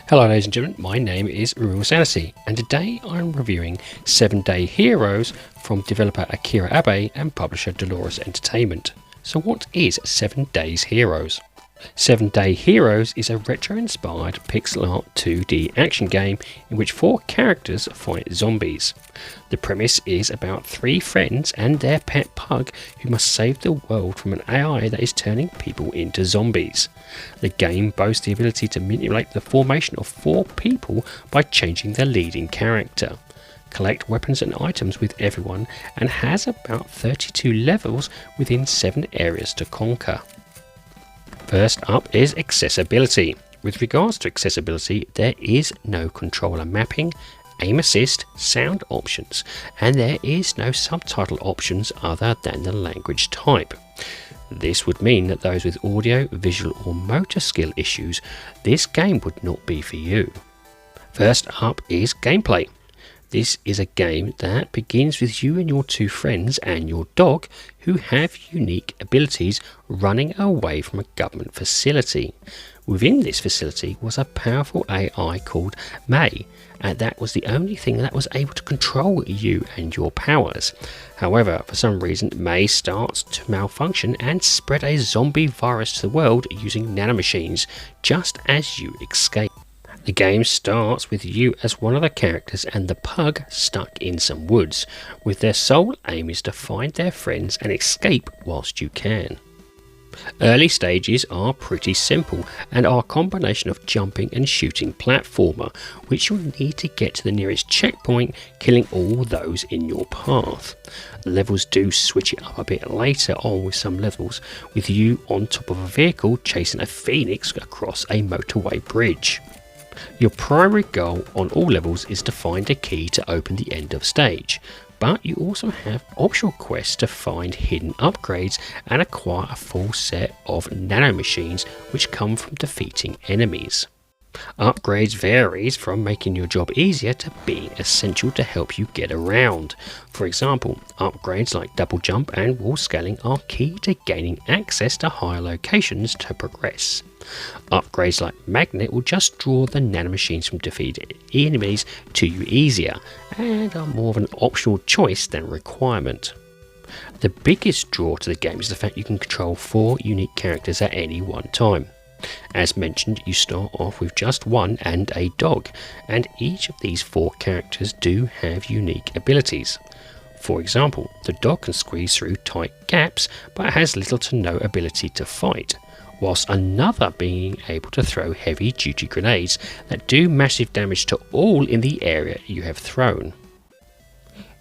Hello ladies and gentlemen, my name is RemovableSanity and today I'm reviewing 7 Day Heroes from developer Akira Abe and publisher Dolores Entertainment. So what is 7 Days Heroes? 7 Day Heroes is a retro-inspired pixel art 2D action game in which 4 characters fight zombies. The premise is about 3 friends and their pet pug who must save the world from an AI that is turning people into zombies. The game boasts the ability to manipulate the formation of 4 people by changing the leading character. Collect weapons and items with everyone and has about 32 levels within 7 areas to conquer. First up is accessibility. With regards to accessibility, there is no controller mapping, aim assist, sound options, and there is no subtitle options other than the language type. This would mean that those with audio, visual or motor skill issues, this game would not be for you. First up is gameplay. This is a game that begins with you and your 2 friends and your dog who have unique abilities running away from a government facility. Within this facility was a powerful AI called May, and that was the only thing that was able to control you and your powers. However, for some reason May starts to malfunction and spread a zombie virus to the world using nanomachines just as you escape. The game starts with you as one of the characters and the pug stuck in some woods, with their sole aim is to find their friends and escape whilst you can. Early stages are pretty simple and are a combination of jumping and shooting platformer, which you'll need to get to the nearest checkpoint, killing all those in your path. The levels do switch it up a bit later on with some levels, with you on top of a vehicle chasing a phoenix across a motorway bridge. Your primary goal on all levels is to find a key to open the end of stage, but you also have optional quests to find hidden upgrades and acquire a full set of nanomachines which come from defeating enemies. Upgrades varies from making your job easier to being essential to help you get around. For example, upgrades like double jump and wall scaling are key to gaining access to higher locations to progress. Upgrades like magnet will just draw the nanomachines from defeated enemies to you easier and are more of an optional choice than requirement. The biggest draw to the game is the fact you can control 4 unique characters at any one time. As mentioned, you start off with just one and a dog, and each of these 4 characters do have unique abilities. For example, the dog can squeeze through tight gaps but has little to no ability to fight, whilst another being able to throw heavy duty grenades that do massive damage to all in the area you have thrown.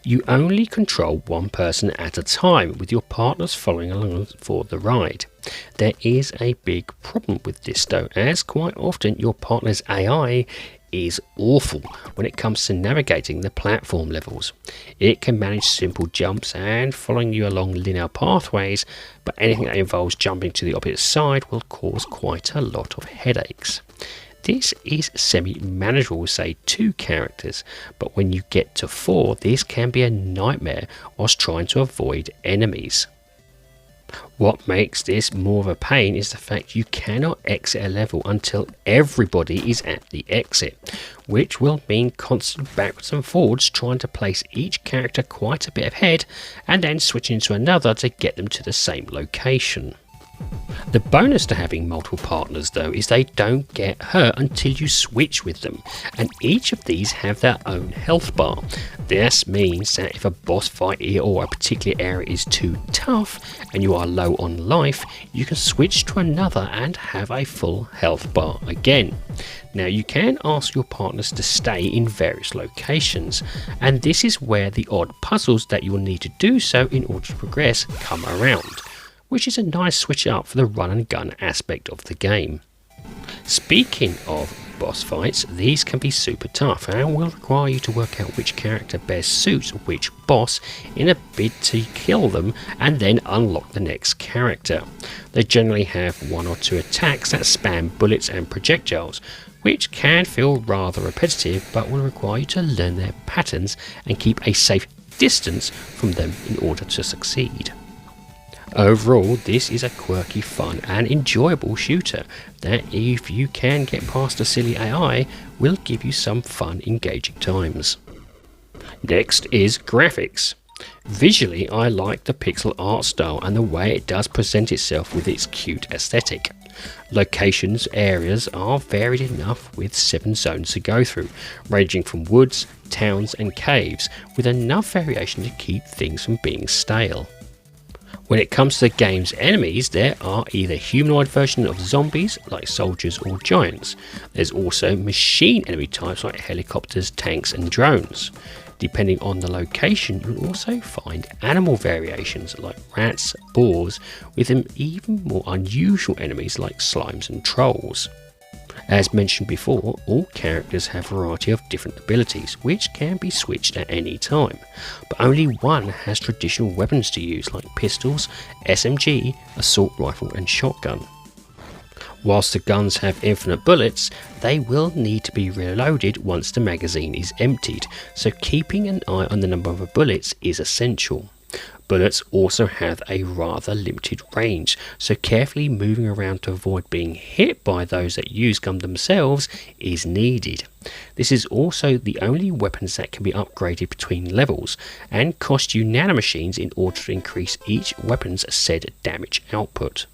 You only control one person at a time, with your partners following along for the ride. There is a big problem with this though, as quite often your partner's AI is awful when it comes to navigating the platform levels. It can manage simple jumps and following you along linear pathways, but anything that involves jumping to the opposite side will cause quite a lot of headaches. This is semi-manageable with say 2 characters, but when you get to 4, this can be a nightmare whilst trying to avoid enemies. What makes this more of a pain is the fact you cannot exit a level until everybody is at the exit, which will mean constant backwards and forwards trying to place each character quite a bit ahead and then switching to another to get them to the same location. The bonus to having multiple partners though is they don't get hurt until you switch with them, and each of these have their own health bar. This means that if a boss fight or a particular area is too tough and you are low on life, you can switch to another and have a full health bar again. Now you can ask your partners to stay in various locations, and this is where the odd puzzles that you will need to do so in order to progress come around, which is a nice switch up for the run and gun aspect of the game. Speaking of boss fights, these can be super tough and will require you to work out which character best suits which boss in a bid to kill them and then unlock the next character. They generally have 1 or 2 attacks that spam bullets and projectiles, which can feel rather repetitive but will require you to learn their patterns and keep a safe distance from them in order to succeed. Overall, this is a quirky, fun and enjoyable shooter that, if you can get past the silly AI, will give you some fun, engaging times. Next is graphics. Visually, I like the pixel art style and the way it does present itself with its cute aesthetic. Locations, areas are varied enough with 7 zones to go through, ranging from woods, towns and caves, with enough variation to keep things from being stale. When it comes to the game's enemies, there are either humanoid versions of zombies like soldiers or giants. There's also machine enemy types like helicopters, tanks and drones. Depending on the location, you'll also find animal variations like rats, boars, with even more unusual enemies like slimes and trolls. As mentioned before, all characters have a variety of different abilities, which can be switched at any time, but only one has traditional weapons to use like pistols, SMG, assault rifle and shotgun. Whilst the guns have infinite bullets, they will need to be reloaded once the magazine is emptied, so keeping an eye on the number of bullets is essential. Bullets also have a rather limited range, so carefully moving around to avoid being hit by those that use gun themselves is needed. This is also the only weapons that can be upgraded between levels, and cost you nanomachines in order to increase each weapon's said damage output.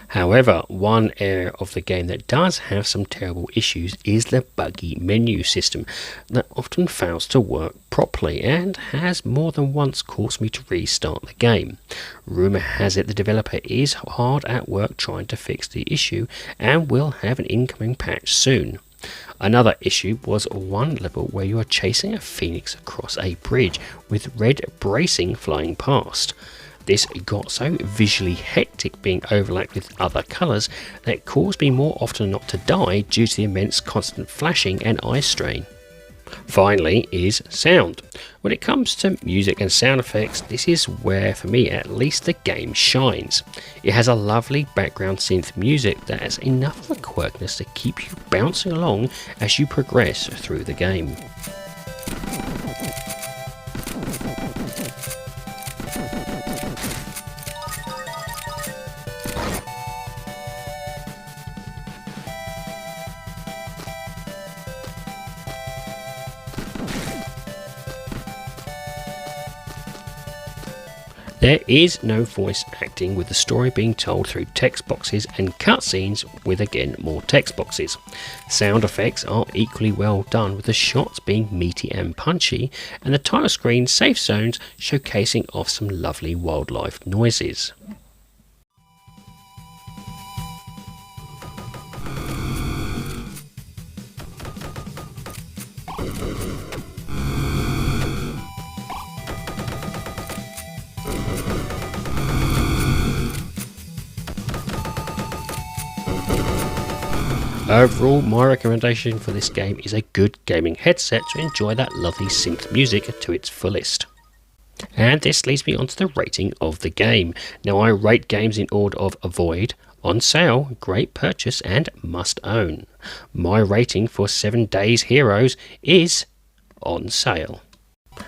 However, one area of the game that does have some terrible issues is the buggy menu system that often fails to work properly and has more than once caused me to restart the game. Rumour has it the developer is hard at work trying to fix the issue and will have an incoming patch soon. Another issue was one level where you are chasing a phoenix across a bridge with red bracing flying past. This got so visually hectic being overlapped with other colours that it caused me more often not to die due to the immense constant flashing and eye strain. Finally is sound. When it comes to music and sound effects, this is where, for me at least, the game shines. It has a lovely background synth music that has enough of a quirkiness to keep you bouncing along as you progress through the game. There is no voice acting, with the story being told through text boxes and cutscenes with again more text boxes. Sound effects are equally well done, with the shots being meaty and punchy, and the title screen safe zones showcasing off some lovely wildlife noises. Overall, my recommendation for this game is a good gaming headset to enjoy that lovely synced music to its fullest. And this leads me on to the rating of the game. Now, I rate games in order of avoid, on sale, great purchase and must own. My rating for 7 Days Heroes is on sale.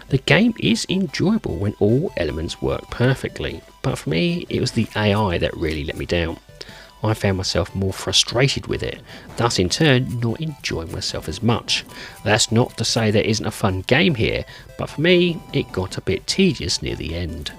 The game is enjoyable when all elements work perfectly, but for me it was the AI that really let me down. I found myself more frustrated with it, thus in turn not enjoying myself as much. That's not to say there isn't a fun game here, but for me it got a bit tedious near the end.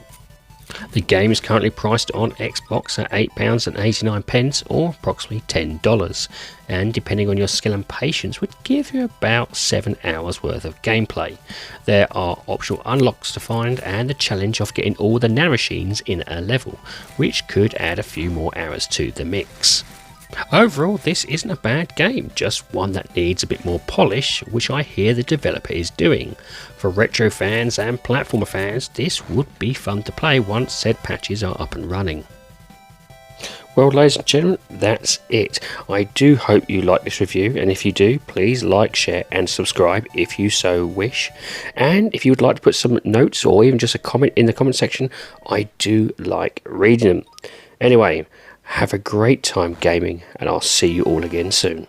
The game is currently priced on Xbox at £8.89 or approximately $10, and depending on your skill and patience would give you about 7 hours worth of gameplay. There are optional unlocks to find and the challenge of getting all the nanomachines in a level, which could add a few more hours to the mix. Overall, this isn't a bad game, just one that needs a bit more polish, which I hear the developer is doing. For retro fans and platformer fans, this would be fun to play once said patches are up and running. Well, ladies and gentlemen, that's it. I do hope you like this review, and if you do, please like, share and subscribe if you so wish. And if you would like to put some notes or even just a comment in the comment section, I do like reading them. Anyway, have a great time gaming, and I'll see you all again soon.